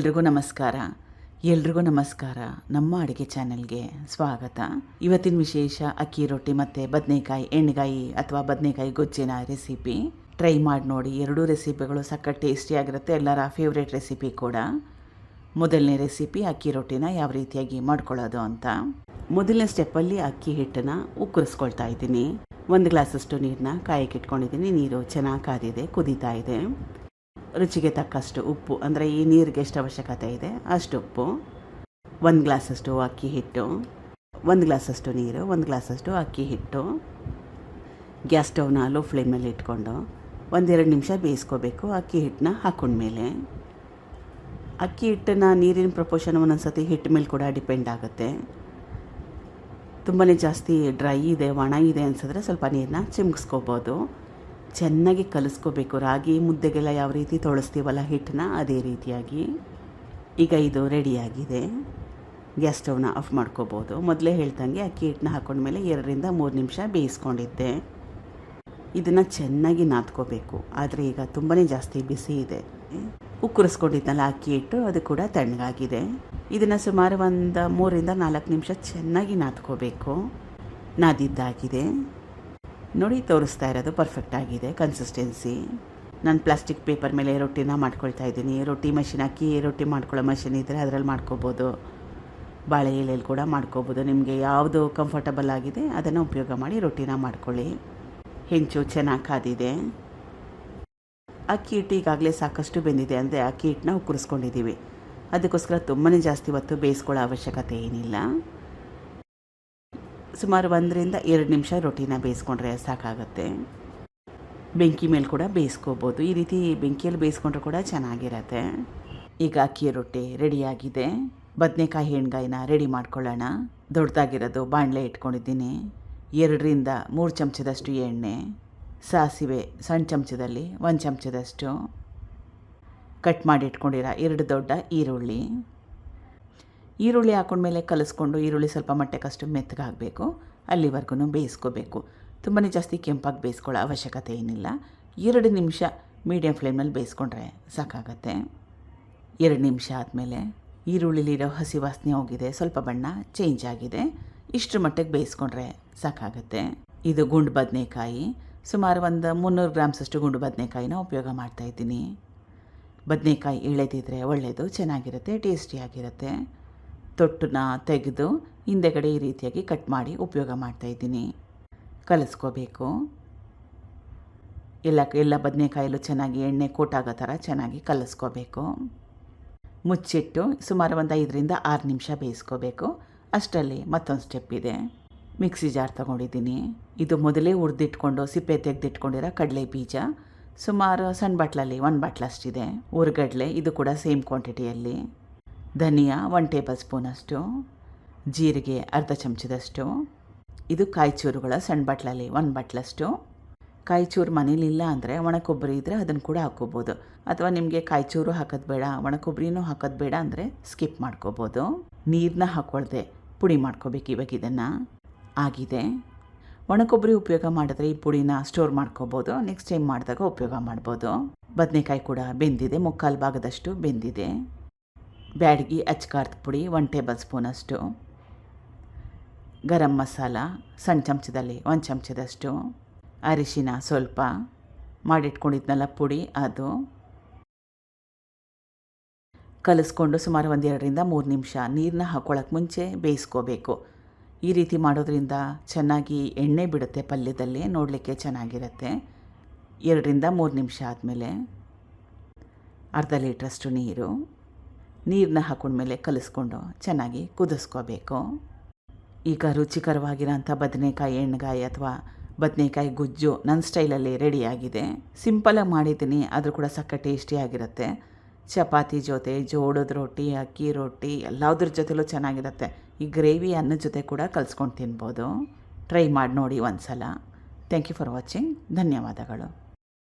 ಎಲ್ರಿಗೂ ನಮಸ್ಕಾರ ನಮ್ಮ ಅಡುಗೆ ಚಾನೆಲ್ಗೆ ಸ್ವಾಗತ. ಇವತ್ತಿನ ವಿಶೇಷ ಅಕ್ಕಿ ರೊಟ್ಟಿ ಮತ್ತು ಬದನೆಕಾಯಿ ಎಣ್ಣೆಗಾಯಿ ಅಥವಾ ಬದನೆಕಾಯಿ ಗೊಜ್ಜಿನ ರೆಸಿಪಿ ಟ್ರೈ ಮಾಡಿ ನೋಡಿ. ಎರಡೂ ರೆಸಿಪಿಗಳು ಸಖತ್ ಟೇಸ್ಟಿಯಾಗಿರುತ್ತೆ, ಎಲ್ಲರ ಫೇವ್ರೇಟ್ ರೆಸಿಪಿ ಕೂಡ. ಮೊದಲನೇ ರೆಸಿಪಿ ಅಕ್ಕಿ ರೊಟ್ಟಿನ ಯಾವ ರೀತಿಯಾಗಿ ಮಾಡ್ಕೊಳ್ಳೋದು ಅಂತ. ಮೊದಲನೇ ಸ್ಟೆಪ್ಪಲ್ಲಿ ಅಕ್ಕಿ ಹಿಟ್ಟನ್ನು ಉಕ್ಕರಿಸ್ಕೊಳ್ತಾ ಇದ್ದೀನಿ. 1 ಗ್ಲಾಸಷ್ಟು ನೀರನ್ನ ಕಾಯಕ್ಕೆ ಇಟ್ಕೊಂಡಿದ್ದೀನಿ. ನೀರು ಚೆನ್ನಾಗಿ ಕಾದಿದೆ, ಕುದೀತಾ ಇದೆ. ರುಚಿಗೆ ತಕ್ಕಷ್ಟು ಉಪ್ಪು, ಅಂದರೆ ಈ ನೀರಿಗೆ ಎಷ್ಟು ಅವಶ್ಯಕತೆ ಇದೆ ಅಷ್ಟು ಉಪ್ಪು. 1 ಗ್ಲಾಸಷ್ಟು ಅಕ್ಕಿ ಹಿಟ್ಟು, 1 ಗ್ಲಾಸಷ್ಟು ನೀರು, 1 ಗ್ಲಾಸಷ್ಟು ಅಕ್ಕಿ ಹಿಟ್ಟು. ಗ್ಯಾಸ್ ಸ್ಟವ್ನ ಲೋ ಫ್ಲೇಮಲ್ಲಿ ಇಟ್ಕೊಂಡು 1-2 ನಿಮಿಷ ಬೇಯಿಸ್ಕೋಬೇಕು. ಅಕ್ಕಿ ಹಿಟ್ಟನ್ನ ಹಾಕೊಂಡ್ಮೇಲೆ, ಅಕ್ಕಿ ಹಿಟ್ಟನ್ನು ನೀರಿನ ಪ್ರಪೋರ್ಷನ್ ಒಂದೊಂದ್ಸತಿ ಹಿಟ್ಟು ಮೇಲೆ ಕೂಡ ಡಿಪೆಂಡ್ ಆಗುತ್ತೆ. ತುಂಬಾ ಜಾಸ್ತಿ ಡ್ರೈ ಇದೆ, ಒಣ ಇದೆ ಅನಿಸಿದ್ರೆ ಸ್ವಲ್ಪ ನೀರನ್ನ ಚಿಮ್ಗಿಸ್ಕೋಬೋದು. ಚೆನ್ನಾಗಿ ಕಲಿಸ್ಕೋಬೇಕು. ರಾಗಿ ಮುದ್ದೆಗೆಲ್ಲ ಯಾವ ರೀತಿ ತೊಳಸ್ತೀವಲ್ಲ ಹಿಟ್ಟನ್ನ, ಅದೇ ರೀತಿಯಾಗಿ. ಈಗ ಇದು ರೆಡಿಯಾಗಿದೆ. ಗ್ಯಾಸ್ ಸ್ಟವ್ನ ಆಫ್ ಮಾಡ್ಕೋಬೋದು. ಮೊದಲೇ ಹೇಳ್ದಂಗೆ ಅಕ್ಕಿ ಹಿಟ್ಟನ್ನ ಹಾಕೊಂಡ್ಮೇಲೆ 2-3 ನಿಮಿಷ ಬೇಯಿಸ್ಕೊಂಡಿದ್ದೆ. ಇದನ್ನು ಚೆನ್ನಾಗಿ ನಾದ್ಕೋಬೇಕು. ಆದರೆ ಈಗ ತುಂಬಾ ಜಾಸ್ತಿ ಬಿಸಿ ಇದೆ. ಉಕ್ಕರಿಸ್ಕೊಂಡಿದ್ನಲ್ಲ ಅಕ್ಕಿ ಹಿಟ್ಟು, ಅದು ಕೂಡ ತಣ್ಣಗಾಗಿದೆ. ಇದನ್ನು ಸುಮಾರು 3-4 ನಿಮಿಷ ಚೆನ್ನಾಗಿ ನಾದ್ಕೋಬೇಕು. ನಾದಿದ್ದಾಗಿದೆ ನೋಡಿ, ತೋರಿಸ್ತಾ ಇರೋದು ಪರ್ಫೆಕ್ಟ್ ಆಗಿದೆ ಕನ್ಸಿಸ್ಟೆನ್ಸಿ. ನಾನು ಪ್ಲಾಸ್ಟಿಕ್ ಪೇಪರ್ ಮೇಲೆ ರೊಟ್ಟಿನ ಮಾಡ್ಕೊಳ್ತಾ ಇದ್ದೀನಿ. ರೊಟ್ಟಿ ಮಷಿನ್, ಅಕ್ಕಿ ರೊಟ್ಟಿ ಮಾಡ್ಕೊಳ್ಳೋ ಮಷಿನ್ ಇದ್ದರೆ ಅದರಲ್ಲಿ ಮಾಡ್ಕೋಬೋದು. ಬಾಳೆ ಎಲೆಯಲ್ಲಿ ಕೂಡ ಮಾಡ್ಕೋಬೋದು. ನಿಮಗೆ ಯಾವುದು ಕಂಫರ್ಟಬಲ್ ಆಗಿದೆ ಅದನ್ನು ಉಪಯೋಗ ಮಾಡಿ ರೊಟ್ಟಿನ ಮಾಡ್ಕೊಳ್ಳಿ. ಹೆಂಚು ಚೆನ್ನಾಗಿ ಕಾದಿದೆ. ಅಕ್ಕಿ ಹಿಟ್ಟು ಈಗಾಗಲೇ ಸಾಕಷ್ಟು ಬೆಂದಿದೆ, ಅಂದರೆ ಅಕ್ಕಿ ಹಿಟ್ಟನ್ನ ಉಕ್ಕರಿಸ್ಕೊಂಡಿದ್ದೀವಿ. ಅದಕ್ಕೋಸ್ಕರ ತುಂಬಾ ಜಾಸ್ತಿ ಹೊತ್ತು ಬೇಯಿಸ್ಕೊಳ್ಳೋ ಅವಶ್ಯಕತೆ ಏನಿಲ್ಲ. ಸುಮಾರು 1-2 ನಿಮಿಷ ರೊಟ್ಟಿನ ಬೇಯಿಸ್ಕೊಂಡ್ರೆ ಸಾಕಾಗುತ್ತೆ. ಬೆಂಕಿ ಮೇಲೆ ಕೂಡ ಬೇಯಿಸ್ಕೋಬೋದು. ಈ ರೀತಿ ಬೆಂಕಿಯಲ್ಲಿ ಬೇಯಿಸ್ಕೊಂಡ್ರೆ ಕೂಡ ಚೆನ್ನಾಗಿರತ್ತೆ. ಈಗ ಅಕ್ಕಿ ರೊಟ್ಟಿ ರೆಡಿಯಾಗಿದೆ. ಬದನೆಕಾಯಿ ಎಣ್ಣೆಗಾಯಿನ ರೆಡಿ ಮಾಡ್ಕೊಳ್ಳೋಣ. ದೊಡ್ಡದಾಗಿರೋದು ಬಾಣಲೆ ಇಟ್ಕೊಂಡಿದ್ದೀನಿ. 2-3 ಚಮಚದಷ್ಟು ಎಣ್ಣೆ, ಸಾಸಿವೆ ಸಣ್ಣ ಚಮಚದಲ್ಲಿ 1 ಚಮಚದಷ್ಟು, ಕಟ್ ಮಾಡಿ ಇಟ್ಕೊಂಡಿರೋ 2 ದೊಡ್ಡ ಈರುಳ್ಳಿ ಹಾಕೊಂಡ್ಮೇಲೆ ಕಲಿಸ್ಕೊಂಡು, ಈರುಳ್ಳಿ ಸ್ವಲ್ಪ ಮಟ್ಟಕ್ಕಷ್ಟು ಮೆತ್ತಗಾಗಬೇಕು, ಅಲ್ಲಿವರೆಗೂ ಬೇಯಿಸ್ಕೋಬೇಕು. ತುಂಬಾ ಜಾಸ್ತಿ ಕೆಂಪಾಗಿ ಬೇಯಿಸ್ಕೊಳ್ಳೋ ಅವಶ್ಯಕತೆ ಏನಿಲ್ಲ. 2 ನಿಮಿಷ ಮೀಡಿಯಮ್ ಫ್ಲೇಮ್ನಲ್ಲಿ ಬೇಯಿಸ್ಕೊಂಡ್ರೆ ಸಾಕಾಗತ್ತೆ. 2 ನಿಮಿಷ ಆದಮೇಲೆ ಈರುಳ್ಳಿಲಿರೋ ಹಸಿ ವಾಸನೆ ಹೋಗಿದೆ, ಸ್ವಲ್ಪ ಬಣ್ಣ ಚೇಂಜ್ ಆಗಿದೆ. ಇಷ್ಟರ ಮಟ್ಟಿಗೆ ಬೇಯಿಸ್ಕೊಂಡ್ರೆ ಸಾಕಾಗತ್ತೆ. ಇದು ಗುಂಡು ಬದನೆಕಾಯಿ. ಸುಮಾರು 300 ಗ್ರಾಮ್ಸಷ್ಟು ಗುಂಡು ಬದನೆಕಾಯಿನ ಉಪಯೋಗ ಮಾಡ್ತಾಯಿದ್ದೀನಿ. ಬದನೆಕಾಯಿ ಎಳೆದಿದ್ರೆ ಒಳ್ಳೆಯದು, ಚೆನ್ನಾಗಿರುತ್ತೆ, ಟೇಸ್ಟಿಯಾಗಿರುತ್ತೆ. ತೊಟ್ಟನ್ನ ತೆಗೆದು ಹಿಂದೆಗಡೆ ಈ ರೀತಿಯಾಗಿ ಕಟ್ ಮಾಡಿ ಉಪಯೋಗ ಮಾಡ್ತಾಯಿದ್ದೀನಿ. ಕಲಿಸ್ಕೋಬೇಕು. ಎಲ್ಲ ಬದನೆಕಾಯಲ್ಲೂ ಚೆನ್ನಾಗಿ ಎಣ್ಣೆ ಕೋಟಾಗೋ ಥರ ಚೆನ್ನಾಗಿ ಕಲಿಸ್ಕೋಬೇಕು. ಮುಚ್ಚಿಟ್ಟು ಸುಮಾರು 5-6 ನಿಮಿಷ ಬೇಯಿಸ್ಕೋಬೇಕು. ಅಷ್ಟರಲ್ಲಿ ಮತ್ತೊಂದು ಸ್ಟೆಪ್ ಇದೆ. ಮಿಕ್ಸಿ ಜಾರ್ ತೊಗೊಂಡಿದ್ದೀನಿ. ಇದು ಮೊದಲೇ ಹುರಿದಿಟ್ಕೊಂಡು ಸಿಪ್ಪೆ ತೆಗೆದಿಟ್ಕೊಂಡಿರೋ ಕಡಲೆ ಬೀಜ, ಸುಮಾರು ಸಣ್ಣ ಬಾಟ್ಲಲ್ಲಿ 1 ಬಾಟ್ಲಷ್ಟಿದೆ. ಹುರ್ಗಡ್ಲೆ, ಇದು ಕೂಡ ಸೇಮ್ ಕ್ವಾಂಟಿಟಿಯಲ್ಲಿ. ಧನಿಯಾ 1 ಟೇಬಲ್ ಸ್ಪೂನಷ್ಟು, ಜೀರಿಗೆ ಅರ್ಧ ಚಮಚದಷ್ಟು. ಇದು ಕಾಯಿಚೂರುಗಳ ಸಣ್ಣ ಬಾಟ್ಲಲ್ಲಿ 1 ಬಾಟ್ಲಷ್ಟು. ಕಾಯಿಚೂರು ಮನೇಲಿಲ್ಲ ಅಂದರೆ ಒಣ ಕೊಬ್ಬರಿ ಇದ್ದರೆ ಅದನ್ನು ಕೂಡ ಹಾಕ್ಕೋಬೋದು. ಅಥವಾ ನಿಮಗೆ ಕಾಯಿಚೂರು ಹಾಕೋದು ಬೇಡ, ಒಣ ಕೊಬ್ಬರಿನೂ ಹಾಕೋದು ಬೇಡ ಅಂದರೆ ಸ್ಕಿಪ್ ಮಾಡ್ಕೋಬೋದು. ನೀರನ್ನ ಹಾಕ್ಕೊಳ್ದೆ ಪುಡಿ ಮಾಡ್ಕೋಬೇಕು. ಇವಾಗ ಇದನ್ನು ಆಗಿದೆ. ಒಣ ಕೊಬ್ಬರಿ ಉಪಯೋಗ ಮಾಡಿದ್ರೆ ಈ ಪುಡಿನ ಸ್ಟೋರ್ ಮಾಡ್ಕೋಬೋದು, ನೆಕ್ಸ್ಟ್ ಟೈಮ್ ಮಾಡಿದಾಗ ಉಪಯೋಗ ಮಾಡ್ಬೋದು. ಬದನೆಕಾಯಿ ಕೂಡ ಬೆಂದಿದೆ, 3/4 ಭಾಗದಷ್ಟು ಬೆಂದಿದೆ. ಬ್ಯಾಡಗಿ ಅಚ್ಕಾರದ ಪುಡಿ 1 ಟೇಬಲ್ ಸ್ಪೂನಷ್ಟು, ಗರಂ ಮಸಾಲ ಸಣ್ಣ ಚಮಚದಲ್ಲಿ 1 ಚಮಚದಷ್ಟು, ಅರಿಶಿನ ಸ್ವಲ್ಪ ಮಾಡಿಟ್ಕೊಂಡಿದ್ನಲ್ಲ ಪುಡಿ, ಅದು ಕಲಿಸ್ಕೊಂಡು ಸುಮಾರು 2-3 ನಿಮಿಷ ನೀರನ್ನ ಹಾಕ್ಕೊಳ್ಳೋಕೆ ಮುಂಚೆ ಬೇಯಿಸ್ಕೋಬೇಕು. ಈ ರೀತಿ ಮಾಡೋದ್ರಿಂದ ಚೆನ್ನಾಗಿ ಎಣ್ಣೆ ಬಿಡುತ್ತೆ ಪಲ್ಯದಲ್ಲಿ, ನೋಡಲಿಕ್ಕೆ ಚೆನ್ನಾಗಿರುತ್ತೆ. 2-3 ನಿಮಿಷ ಆದಮೇಲೆ ಅರ್ಧ ಲೀಟ್ರಷ್ಟು ನೀರನ್ನ ಹಾಕೊಂಡ್ಮೇಲೆ ಕಲಿಸ್ಕೊಂಡು ಚೆನ್ನಾಗಿ ಕುದಿಸ್ಕೋಬೇಕು. ಈಗ ರುಚಿಕರವಾಗಿರೋಂಥ ಬದನೆಕಾಯಿ ಎಣ್ಣೆಗಾಯಿ ಅಥವಾ ಬದನೆಕಾಯಿ ಗೊಜ್ಜು ನನ್ನ ಸ್ಟೈಲಲ್ಲಿ ರೆಡಿಯಾಗಿದೆ. ಸಿಂಪಲಾಗಿ ಮಾಡಿದ್ದೀನಿ, ಆದರೂ ಕೂಡ ಸಕ್ಕ ಟೇಸ್ಟಿಯಾಗಿರುತ್ತೆ. ಚಪಾತಿ ಜೊತೆ, ಜೋಳದ ರೊಟ್ಟಿ, ಅಕ್ಕಿ ರೊಟ್ಟಿ ಎಲ್ಲದ್ರ ಜೊತೆಲೂ ಚೆನ್ನಾಗಿರುತ್ತೆ. ಈ ಗ್ರೇವಿ ಅನ್ನದ ಜೊತೆ ಕೂಡ ಕಲಿಸ್ಕೊಂಡು ತಿನ್ಬೋದು. ಟ್ರೈ ಮಾಡಿ ನೋಡಿ ಒಂದು ಸಲ. Thank you for watching. ಧನ್ಯವಾದಗಳು.